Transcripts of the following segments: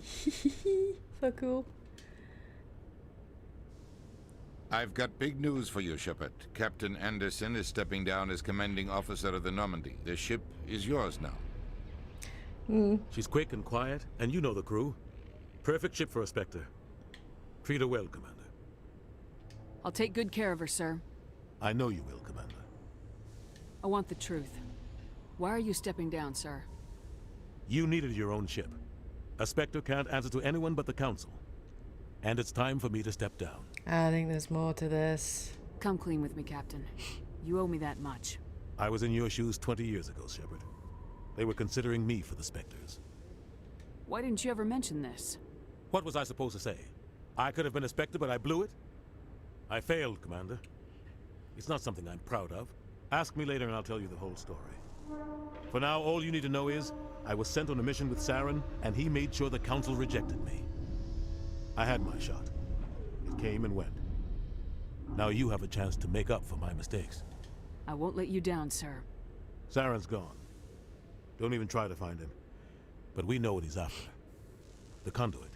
So cool. I've got big news for you, Shepard. Captain Anderson is stepping down as commanding officer of the Normandy. The ship is yours now. She's quick and quiet, and you know the crew. Perfect ship for a Spectre. Treat her well, Commander. I'll take good care of her, sir. I know you will, Commander. I want the truth. Why are you stepping down, sir? You needed your own ship. A Spectre can't answer to anyone but the Council. And it's time for me to step down. I think there's more to this. Come clean with me, Captain. You owe me that much. I was in your shoes 20 years ago, Shepard. They were considering me for the Spectres. Why didn't you ever mention this? What was I supposed to say? I could have been a Spectre, but I blew it? I failed, Commander. It's not something I'm proud of. Ask me later and I'll tell you the whole story. For now, all you need to know is, I was sent on a mission with Saren, and he made sure the Council rejected me. I had my shot. It came and went. Now you have a chance to make up for my mistakes. I won't let you down, sir. Saren's gone. Don't even try to find him. But we know what he's after. The conduit.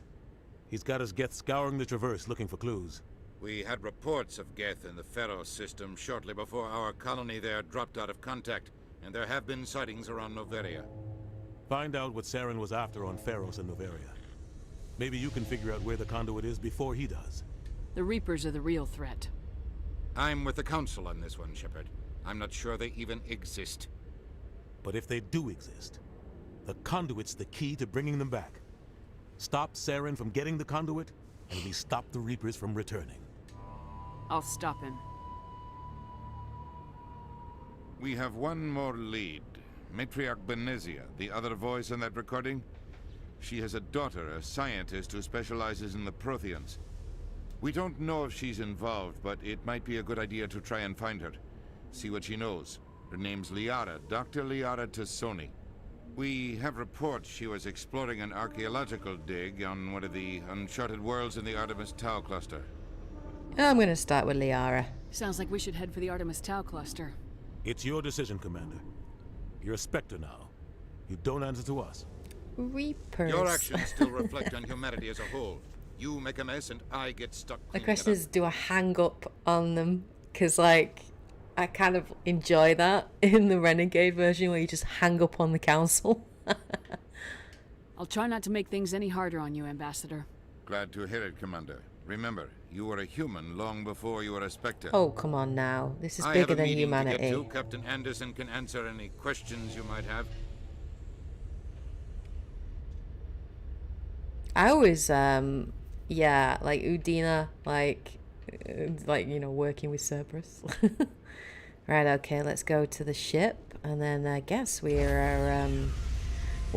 He's got his Geth scouring the Traverse looking for clues. We had reports of Geth in the Pharaoh system shortly before our colony there dropped out of contact, and there have been sightings around Noveria. Find out what Saren was after on Pharos and Noveria. Maybe you can figure out where the conduit is before he does. The Reapers are the real threat. I'm with the Council on this one, Shepard. I'm not sure they even exist. But if they do exist, the conduit's the key to bringing them back. Stop Saren from getting the conduit, and we stop the Reapers from returning. I'll stop him. We have one more lead. Matriarch Benezia, the other voice in that recording. She has a daughter, a scientist who specializes in the Protheans. We don't know if she's involved, but it might be a good idea to try and find her. See what she knows. Her name's Liara, Dr. Liara Tassoni. We have reports she was exploring an archaeological dig on one of the uncharted worlds in the Artemis Tau cluster. I'm gonna start with Liara. Sounds like we should head for the Artemis Tau cluster. It's your decision, Commander. You're a Spectre now. You don't answer to us. Reapers. Your actions still reflect on humanity as a whole. You make a mess and I get stuck The cleaning question it is, do I hang up on them? Because, like, I kind of enjoy that in the Renegade version where you just hang up on the Council. I'll try not to make things any harder on you, Ambassador. Glad to hear it, Commander. Remember, you were a human long before you were a Spectre. Oh, come on now. This is I bigger have a than meeting humanity. To get to. Captain Anderson can answer any questions you might have. I always, yeah, like Udina, like, you know, working with Cerberus. Right, okay, let's go to the ship, and then I guess we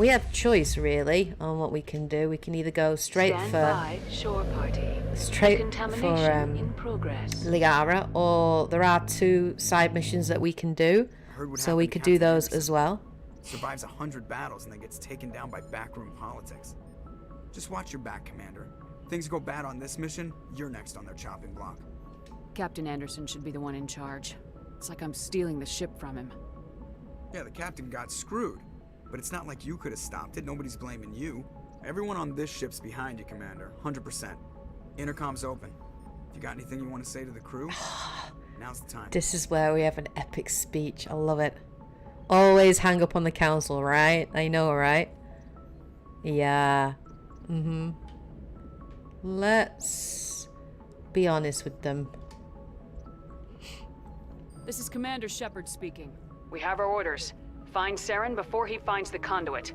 have choice, really, on what we can do. We can either go straight Stand for... by, shore party. Straight Contamination in for progress. Liara, or there are 2 side missions that we can do, so we could do those as well. Survives 100 battles and then gets taken down by backroom politics. Just watch your back, Commander. Things go bad on this mission, you're next on their chopping block. Captain Anderson should be the one in charge. It's like I'm stealing the ship from him. Yeah, the captain got screwed. But it's not like you could have stopped it. Nobody's blaming you. Everyone on this ship's behind you, Commander. 100%. Intercom's open. If you got anything you want to say to the crew, now's the time. This is where we have an epic speech. I love it. Always hang up on the Council, right? I know, right? Yeah. Let's be honest with them. This is Commander Shepard speaking. We have our orders. Find Saren before he finds the conduit.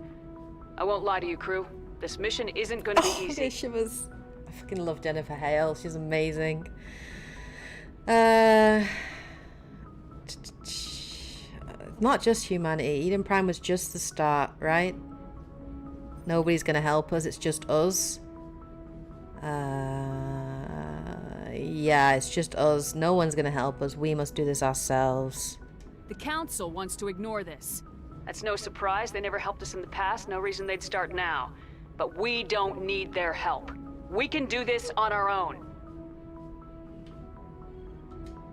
I won't lie to you, crew. This mission isn't going to be easy. She was... I fucking love Jennifer Hale. She's amazing. Not just humanity. Eden Prime was just the start, right? Nobody's gonna help us. It's just us. Yeah, it's just us. No one's gonna help us. We must do this ourselves. The Council wants to ignore this. That's no surprise. They never helped us in the past. No reason they'd start now. But we don't need their help. We can do this on our own.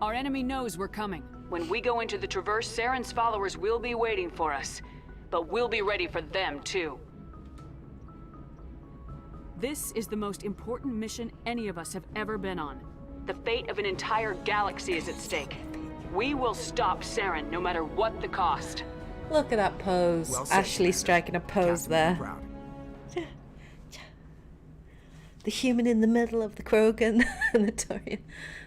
Our enemy knows we're coming. When we go into the Traverse, Saren's followers will be waiting for us. But we'll be ready for them, too. This is the most important mission any of us have ever been on. The fate of an entire galaxy is at stake. We will stop Saren no matter what the cost. Look at that pose. Well said, Ashley Commander. striking a pose Captain, be there. proud. The human in the middle of the Krogan and the Turian.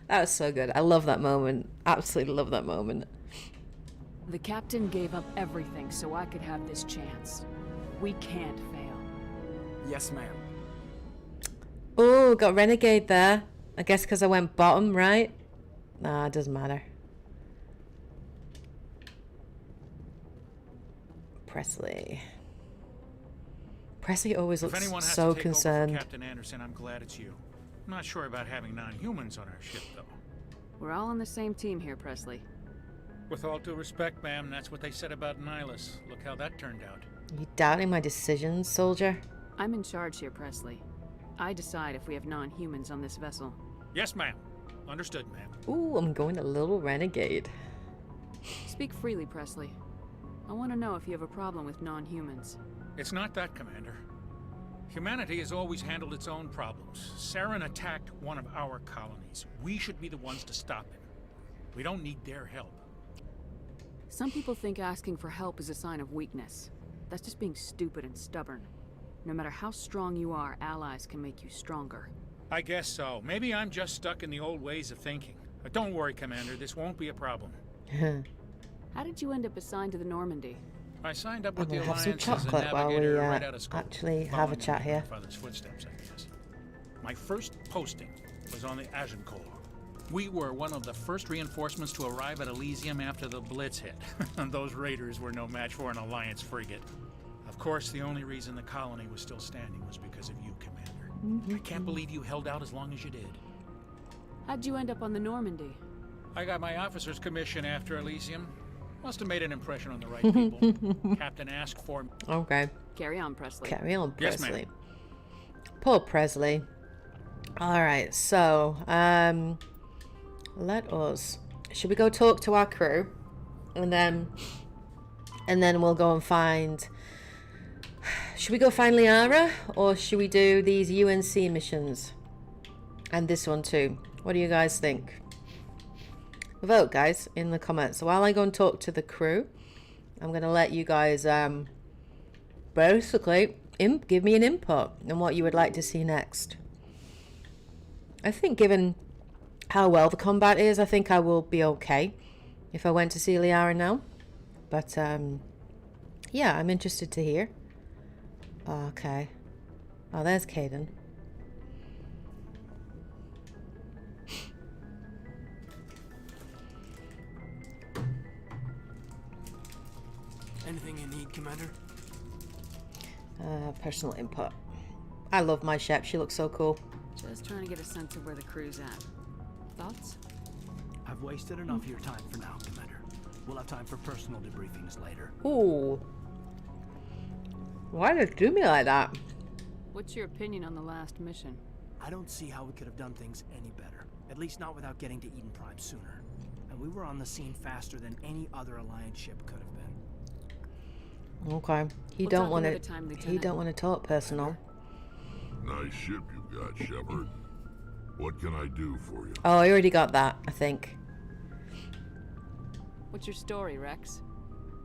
That was so good. I love that moment. Absolutely love that moment. The captain gave up everything so I could have this chance. We can't fail. Yes, ma'am. Oh, got Renegade there. I guess because I went bottom, right? Nah, it doesn't matter. Presley. Presley always If looks anyone has so to take concerned. over for Captain Anderson, I'm glad it's you. I'm not sure about having non-humans on our ship, though. We're all on the same team here, Presley. With all due respect, ma'am, that's what they said about Nihilus. Look how that turned out. You doubting my decisions, soldier? I'm in charge here, Presley. I decide if we have non-humans on this vessel. Yes, ma'am. Understood, ma'am. Ooh, I'm going a little renegade. Speak freely, Presley. I want to know if you have a problem with non-humans. It's not that, Commander. Humanity has always handled its own problems. Saren attacked one of our colonies. We should be the ones to stop him. We don't need their help. Some people think asking for help is a sign of weakness. That's just being stupid and stubborn. No matter how strong you are, allies can make you stronger. I guess so. Maybe I'm just stuck in the old ways of thinking. But don't worry, Commander. This won't be a problem. How did you end up assigned to the Normandy? I signed up I'm with the gonna have some Alliance as a chocolate while we navigator right out of school. actually have a following chat in here. my father's footsteps, I guess. My first posting was on the Agincourt. We were one of the first reinforcements to arrive at Elysium after the Blitz hit. And those raiders were no match for an Alliance frigate. Of course, the only reason the colony was still standing was because of you, Commander. I can't believe you held out as long as you did. How'd you end up on the Normandy? I got my officer's commission after Elysium. Must have made an impression on the right people. Captain asked for me. Okay. Carry on, Presley. Carry on, Yes, Presley. ma'am. Poor Presley. Alright, so, let us... Should we go talk to our crew? And then we'll go and find... Should we go find Liara? Or should we do these UNC missions? And this one too. What do you guys think? Vote, guys, in the comments. So while I go and talk to the crew, I'm going to let you guys basically give me an input on what you would like to see next. I think given how well the combat is, I think I will be okay if I went to see Liara now. But yeah, I'm interested to hear. Okay. Oh, there's Caden. Anything you need, Commander? Personal input. I love my Shep. She looks so cool. Just trying to get a sense of where the crew's at. Thoughts? I've wasted enough of your time for now, Commander. We'll have time for personal debriefings later. Ooh. Why did it do me like that? What's your opinion on the last mission? I don't see how we could have done things any better. At least not without getting to Eden Prime sooner. And we were on the scene faster than any other Alliance ship could have been. Okay. He We'll don't talk want another to. time, He Lieutenant. don't want to talk personal. Nice ship you've got, Shepard. What can I do for you? Oh, I already got that. I think. What's your story, Wrex?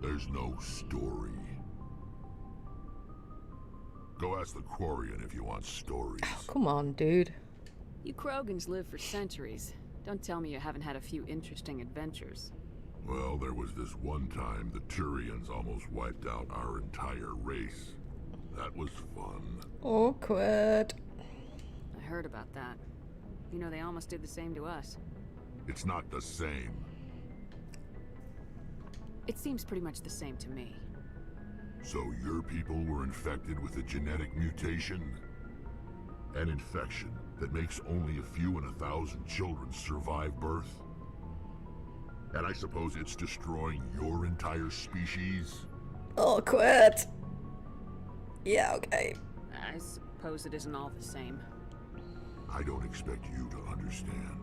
There's no story. Go ask the Quarian if you want stories. Come on, dude. You Krogans live for centuries. Don't tell me you haven't had a few interesting adventures. Well, there was this one time the Turians almost wiped out our entire race. That was fun. Awkward. I heard about that. You know, they almost did the same to us. It's not the same. It seems pretty much the same to me. So your people were infected with a genetic mutation? An infection that makes only a few in 1,000 children survive birth? And I suppose it's destroying your entire species? Awkward. Yeah, okay. I suppose it isn't all the same. I don't expect you to understand,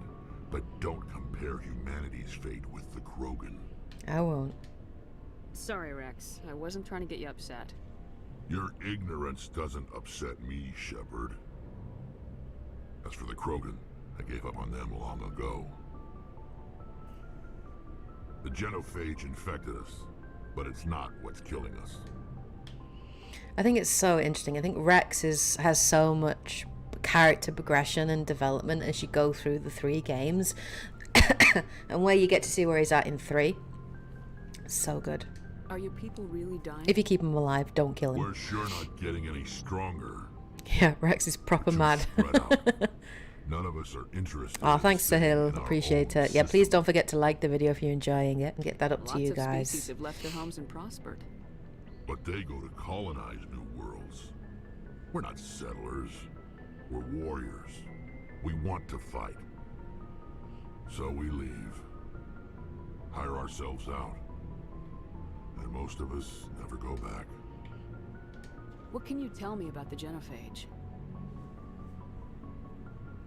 but don't compare humanity's fate with the Krogan. I won't. Sorry, Wrex. I wasn't trying to get you upset. Your ignorance doesn't upset me, Shepard. As for the Krogan, I gave up on them long ago. The genophage infected us, but it's not what's killing us. I think it's so interesting. I think Wrex has so much character progression and development as you go through the 3 games. And where you get to see where he's at in 3. So good. Are your people really dying? If you keep him alive, don't kill him. We're sure not getting any stronger. Yeah, Wrex is proper mad. None of us are interested. Oh, thanks, in Sahil. Appreciate it. Yeah, please don't forget to like the video if you're enjoying it and get that up to you Lots of guys. species have left their homes and prospered. But they go to colonize new worlds. We're not settlers. We're warriors. We want to fight. So we leave. Hire ourselves out. And most of us never go back. What can you tell me about the genophage?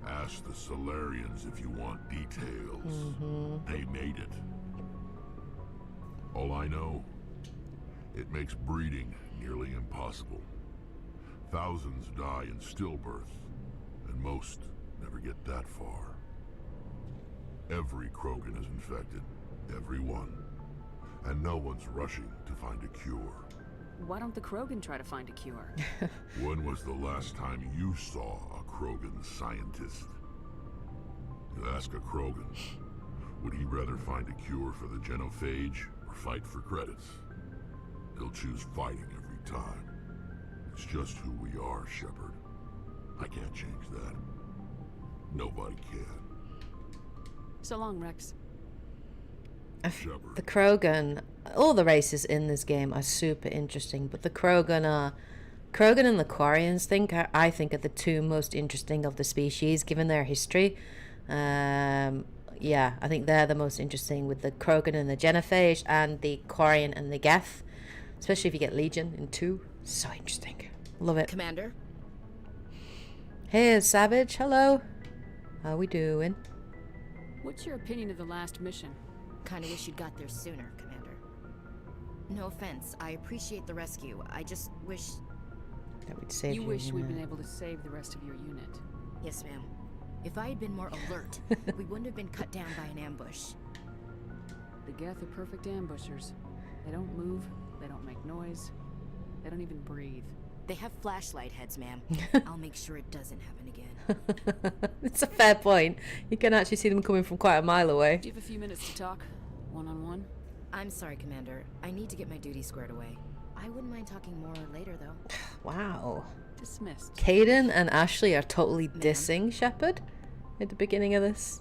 Ask the Solarians if you want details. They made it. All I know, it makes breeding nearly impossible. Thousands die in stillbirth, and most never get that far. Every Krogan is infected, every one. And no one's rushing to find a cure. Why don't the Krogan try to find a cure? When was the last time you saw a Krogan scientist? You ask a Krogan, would he rather find a cure for the genophage or fight for credits? He'll choose fighting every time. It's just who we are, Shepard. I can't change that. Nobody can. So long, Wrex. The Krogan, all the races in this game are super interesting, but the Krogan and the Quarians I think are the 2 most interesting of the species, given their history. Yeah, I think they're the most interesting, with the Krogan and the genophage, and the Quarian and the Geth, especially if you get Legion in 2. So interesting. Love it. Commander? Hey, Savage. Hello. How we doing? What's your opinion of the last mission? Kinda wish you'd got there sooner, Commander. No offense, I appreciate the rescue. I just wish... That we'd save you your wish we'd unit. been able to save the rest of your unit. Yes, ma'am. If I had been more alert, we wouldn't have been cut down by an ambush. The Geth are perfect ambushers. They don't move, they don't make noise, they don't even breathe. They have flashlight heads, ma'am. I'll make sure it doesn't happen again. It's a fair point. You can actually see them coming from quite a mile away. Do you have a few minutes to talk? One-on-one? I'm sorry, Commander. I need to get my duty squared away. I wouldn't mind talking more later, though. Wow. Dismissed. Caden and Ashley are totally dissing Shepard at the beginning of this.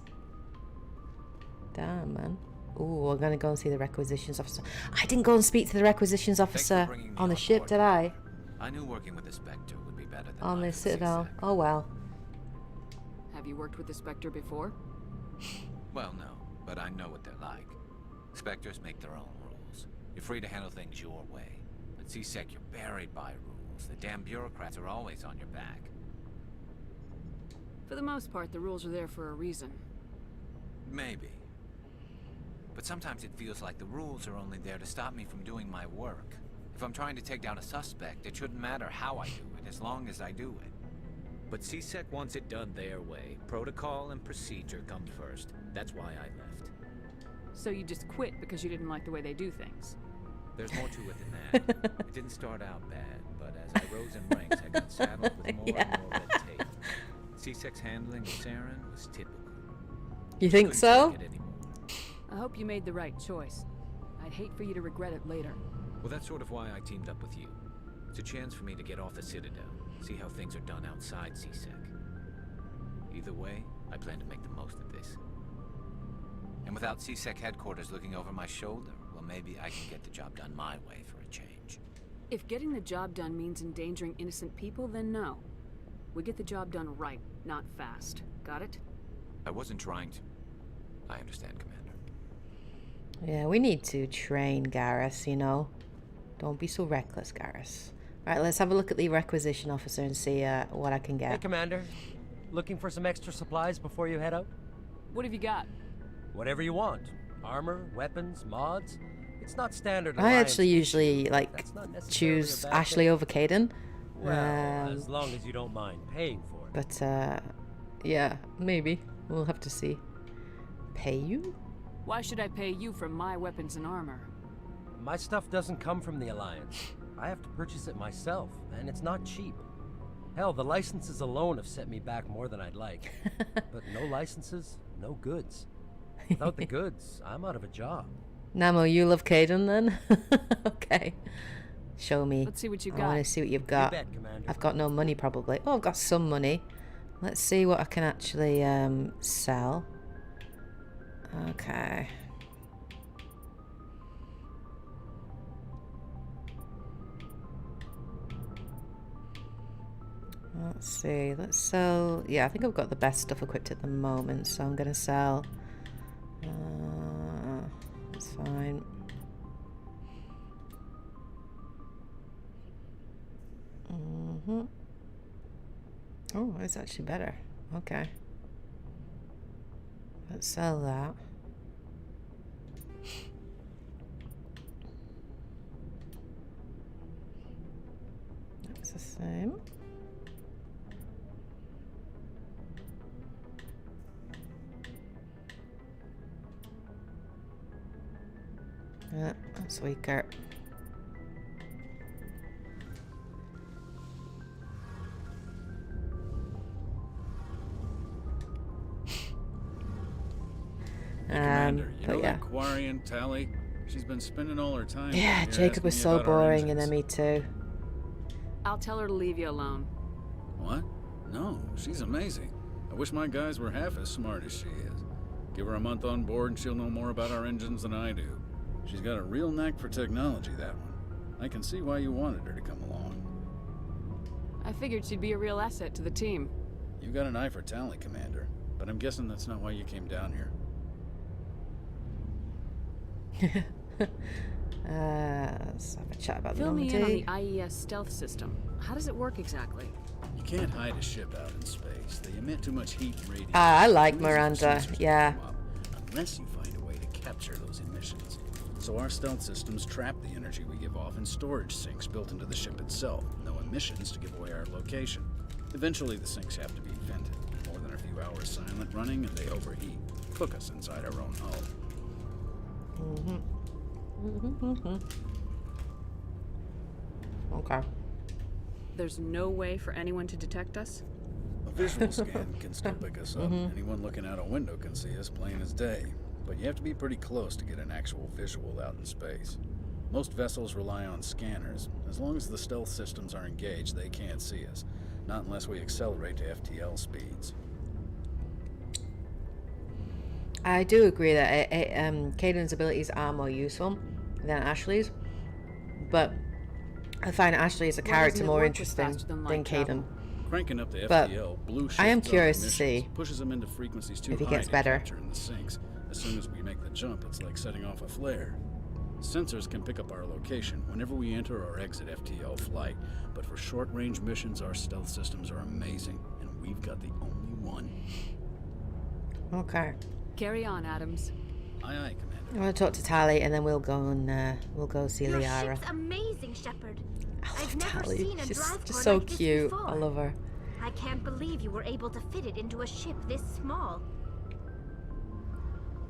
Damn, man. Ooh, we're gonna go and see the requisitions officer. I didn't go and speak to the requisitions officer on the ship, did I? I knew working with the Spectre would be better than On the life at Citadel. CSEC. Oh well. Have you worked with the Spectre before? Well, no, but I know what they're like. Spectres make their own rules. You're free to handle things your way. At CSEC, you're buried by rules. The damn bureaucrats are always on your back. For the most part, the rules are there for a reason. Maybe. But sometimes it feels like the rules are only there to stop me from doing my work. If I'm trying to take down a suspect, it shouldn't matter how I do it, as long as I do it. But CSEC wants it done their way. Protocol and procedure come first. That's why I left. So you just quit because you didn't like the way they do things? There's more to it than that. It didn't start out bad, but as I rose in ranks, I got saddled with more and more red tape. CSEC's handling of Saren was typical. You think so? I hope you made the right choice. I'd hate for you to regret it later. Well, that's sort of why I teamed up with you. It's a chance for me to get off the Citadel, see how things are done outside CSEC. Either way, I plan to make the most of this. And without CSEC headquarters looking over my shoulder, well, maybe I can get the job done my way for a change. If getting the job done means endangering innocent people, then no. We get the job done right, not fast. Got it? I wasn't trying to. I understand, Commander. Yeah, we need to train Garrus, you know. Don't be so reckless, Garrus. Right, let's have a look at the requisition officer and see what I can get. Hey, Commander. Looking for some extra supplies before you head out? What have you got? Whatever you want. Armor, weapons, mods. It's not standard. I actually usually, like, choose Ashley over Caden. Well, as long as you don't mind paying for it. But, Yeah, maybe. We'll have to see. Pay you? Why should I pay you for my weapons and armor? My stuff doesn't come from the Alliance. I have to purchase it myself, and it's not cheap. Hell, the licenses alone have set me back more than I'd like. But no licenses, no goods. Without the goods, I'm out of a job. Namo, you love Caden then? Okay. Show me. Let's see what you I got. want to see what you've got. You bet, Commander. I've got no money probably. Oh, I've got some money. Let's see what I can actually sell. Okay. Let's see. Let's sell. Yeah, I think I've got the best stuff equipped at the moment, so I'm gonna sell. That's fine. Oh, it's actually better. Okay. Let's sell that. That's the same. Yeah, that's weaker. Commander, you know but yeah. that Quarian Tally? She's been spending all her time. Yeah, here Jacob asking was me so about our boring, and engines. then me too. I'll tell her to leave you alone. What? No, she's amazing. I wish my guys were half as smart as she is. Give her a month on board and she'll know more about our engines than I do. She's got a real knack for technology, that one. I can see why you wanted her to come along. I figured she'd be a real asset to the team. You got an eye for talent, Commander, but I'm guessing that's not why you came down here. Let's have a chat about Fill me in on Normandy. the IES stealth system. How does it work exactly? You can't hide a ship out in space. They emit too much heat and radiation. I like Too easy for Miranda, sensors to yeah. pick 'em up, unless you find a way to capture those emissions. So our stealth systems trap the energy we give off in storage sinks built into the ship itself. No emissions to give away our location. Eventually the sinks have to be vented. More than a few hours silent running and they overheat. Cook us inside our own hull. Okay. There's no way for anyone to detect us? A visual scan can still pick us up. Anyone looking out a window can see us plain as day. But you have to be pretty close to get an actual visual out in space. Most vessels rely on scanners. As long as the stealth systems are engaged, they can't see us. Not unless we accelerate to FTL speeds. I do agree that Caden's abilities are more useful than Ashley's, but I find Ashley as a Why character doesn't it more work with interesting faster than than light travel? Caden. Cranking up the But FTL, blue I am shifts curious our to emissions, see pushes them into frequencies too if he high gets to better. capture in the sinks. As soon as we make the jump, it's like setting off a flare. Sensors can pick up our location whenever we enter or exit FTL flight, but for short-range missions, our stealth systems are amazing, and we've got the only one. Okay. Carry on, Adams. Aye, aye, Commander. I want to talk to Tally, and then we'll go see Your Liara. ship's amazing, Shepard. I I've love never Tally. seen a She's drive just core so like this cute. before. I love her. I can't believe you were able to fit it into a ship this small.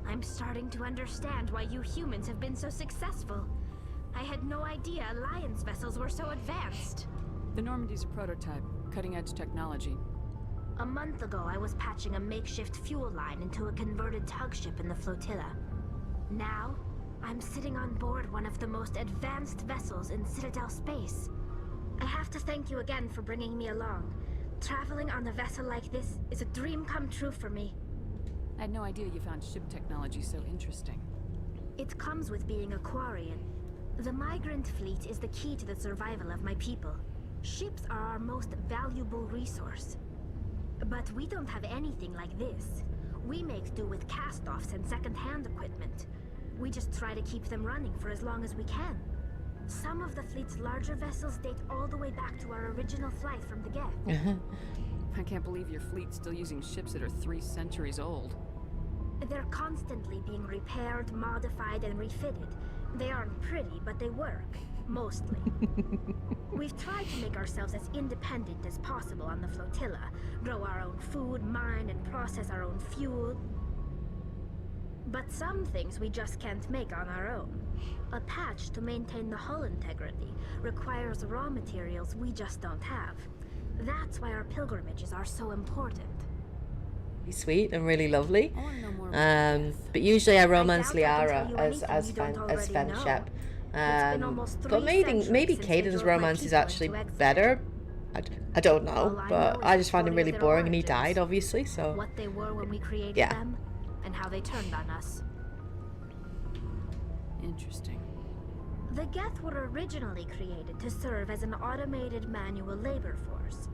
I'm starting to understand why you humans have been so successful. I had no idea Alliance vessels were so advanced. The Normandy's a prototype, cutting-edge technology. A month ago, I was patching a makeshift fuel line into a converted tug ship in the flotilla. Now, I'm sitting on board one of the most advanced vessels in Citadel space. I have to thank you again for bringing me along. Traveling on a vessel like this is a dream come true for me. I had no idea you found ship technology so interesting. It comes with being a Quarian. The migrant fleet is the key to the survival of my people. Ships are our most valuable resource. But we don't have anything like this. We make do with cast-offs and second-hand equipment. We just try to keep them running for as long as we can. Some of the fleet's larger vessels date all the way back to our original flight from the Geth. I can't believe your fleet's still using ships that are 3 centuries old. They're constantly being repaired, modified, and refitted. They aren't pretty, but they work. mostly. We've tried to make ourselves as independent as possible on the flotilla, grow our own food, mine and process our own fuel. But some things we just can't make on our own. A patch to maintain the hull integrity requires raw materials we just don't have. That's why our pilgrimages are so important. Sweet and really lovely. But usually I romance Liara as FemShep. But maybe Caden's romance is actually better. I don't know, but I just find him really boring, and he died obviously. So what they were when we created them, and how they turned on us. Interesting. The Geth were originally created to serve as an automated manual labor force.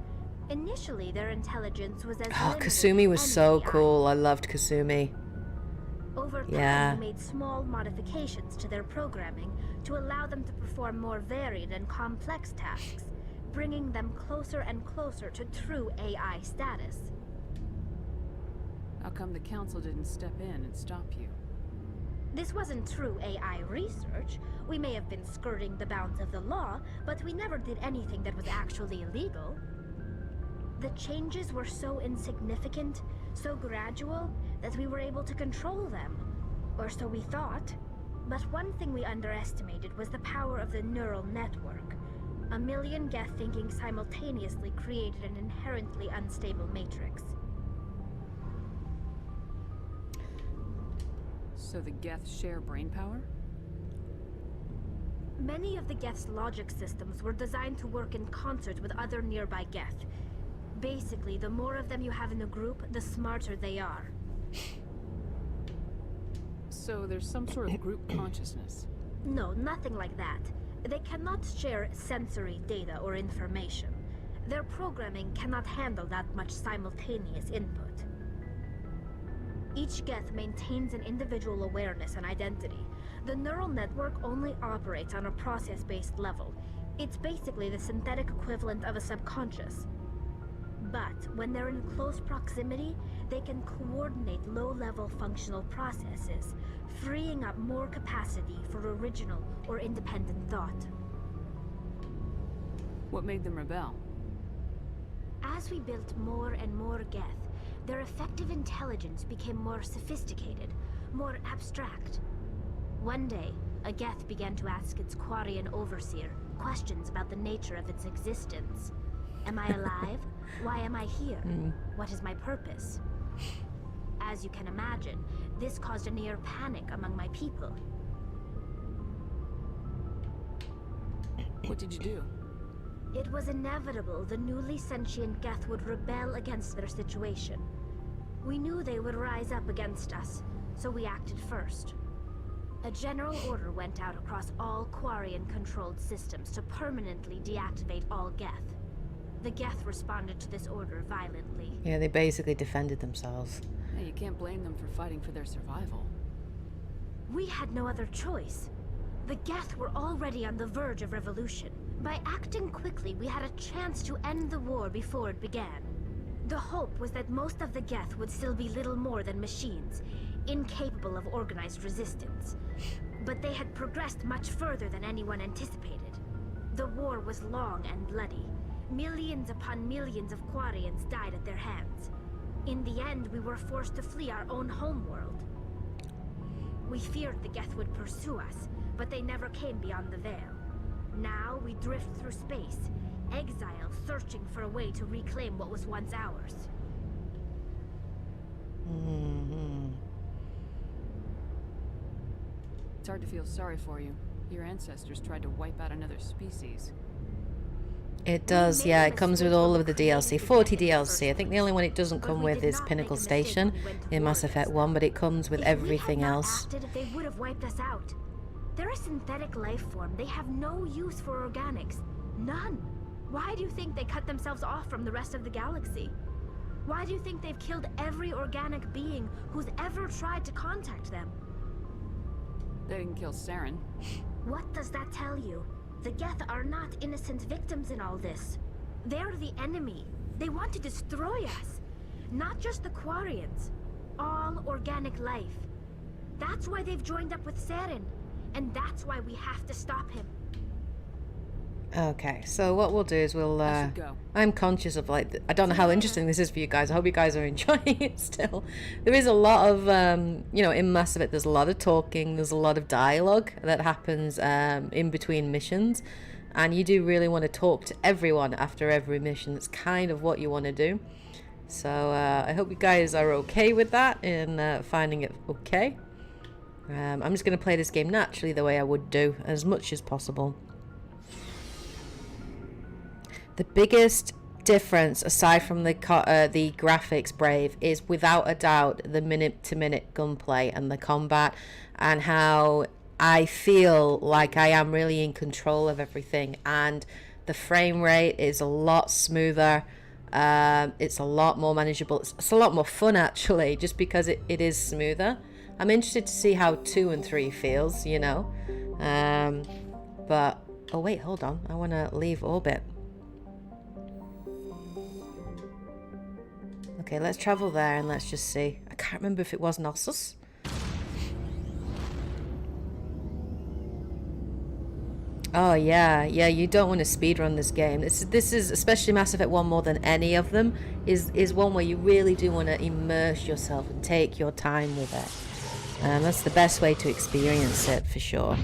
Initially, their intelligence was as Kasumi was so cool. I loved Kasumi. Over time, we made small modifications to their programming to allow them to perform more varied and complex tasks, bringing them closer and closer to true AI status. How come the Council didn't step in and stop you? This wasn't true AI research. We may have been skirting the bounds of the law, but we never did anything that was actually illegal. The changes were so insignificant, so gradual, that we were able to control them. Or so we thought. But one thing we underestimated was the power of the neural network. A million Geth thinking simultaneously created an inherently unstable matrix. So the Geth share brainpower? Many of the Geth's logic systems were designed to work in concert with other nearby Geth. Basically, the more of them you have in a group, the smarter they are. So there's some sort of group consciousness? No, nothing like that. They cannot share sensory data or information. Their programming cannot handle that much simultaneous input. Each Geth maintains an individual awareness and identity. The neural network only operates on a process-based level. It's basically the synthetic equivalent of a subconscious. But when they're in close proximity, they can coordinate low-level functional processes, freeing up more capacity for original or independent thought. What made them rebel? As we built more and more Geth, their effective intelligence became more sophisticated, more abstract. One day, a Geth began to ask its Quarian overseer questions about the nature of its existence. Am I alive? Why am I here? What is my purpose? As you can imagine, this caused a near panic among my people. What did you do? It was inevitable the newly sentient Geth would rebel against their situation. We knew they would rise up against us, so we acted first. A general order went out across all Quarian-controlled systems to permanently deactivate all Geth. The Geth responded to this order violently. Yeah, they basically defended themselves. Hey, you can't blame them for fighting for their survival. We had no other choice. The Geth were already on the verge of revolution. By acting quickly, we had a chance to end the war before it began. The hope was that most of the Geth would still be little more than machines, incapable of organized resistance. But they had progressed much further than anyone anticipated. The war was long and bloody. Millions upon millions of Quarians died at their hands. In the end, we were forced to flee our own homeworld. We feared the Geth would pursue us, but they never came beyond the Veil. Now we drift through space, exile searching for a way to reclaim what was once ours. It's hard to feel sorry for you. Your ancestors tried to wipe out another species. It does, yeah. It comes with all of the DLC. 40 DLC. I think the only one it doesn't come with is Pinnacle Station in Mass Effect 1, but it comes with everything else. They would have wiped us out. They're a synthetic life form. They have no use for organics. None. Why do you think they cut themselves off from the rest of the galaxy? Why do you think they've killed every organic being who's ever tried to contact them? They didn't kill Saren. What does that tell you? The Geth are not innocent victims in all this. They're the enemy. They want to destroy us. Not just the Quarians. All organic life. That's why they've joined up with Saren. And that's why we have to stop him. Okay, so what we'll do is we'll, go. I'm conscious of, like, I don't know how interesting this is for you guys. I hope you guys are enjoying it still. There is a lot of, you know, in Mass Effect, there's a lot of talking, there's a lot of dialogue that happens in between missions. And you do really want to talk to everyone after every mission. It's kind of what you want to do. So I hope you guys are okay with that and finding it okay. I'm just going to play this game naturally the way I would do, as much as possible. The biggest difference, aside from the graphics, Brave, is without a doubt the minute-to-minute gunplay and the combat, and how I feel like I am really in control of everything. And the frame rate is a lot smoother. It's a lot more manageable. It's a lot more fun, actually, just because it is smoother. I'm interested to see how 2 and 3 feels, you know. But oh wait, hold on. I want to leave orbit. Okay, let's travel there and let's just see. I can't remember if it was Knossos. Oh yeah, you don't want to speedrun this game. This is, especially Mass Effect 1 more than any of them, is one where you really do want to immerse yourself and take your time with it. That's the best way to experience it, for sure.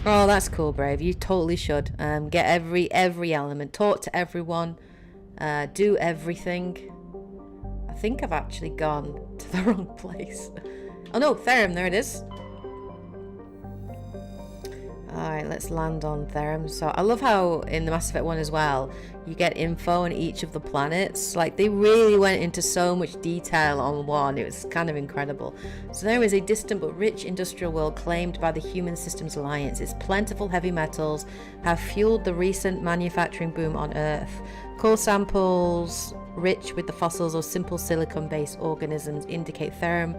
Oh, that's cool, Brave. You totally should. Get every element. Talk to everyone. Do everything. I think I've actually gone to the wrong place. Oh no, Therum, there it is. Alright, let's land on Therum. So I love how in the Mass Effect 1 as well, you get info on each of the planets. Like, they really went into so much detail on one. It was kind of incredible. So there is a distant but rich industrial world claimed by the Human Systems Alliance. Its plentiful heavy metals have fueled the recent manufacturing boom on Earth. Core samples rich with the fossils or simple silicon-based organisms indicate Therum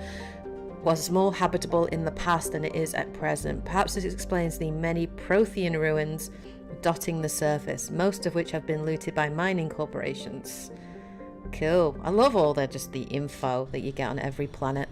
was more habitable in the past than it is at present. Perhaps this explains the many Prothean ruins dotting the surface, most of which have been looted by mining corporations. Cool. I love all the info that you get on every planet.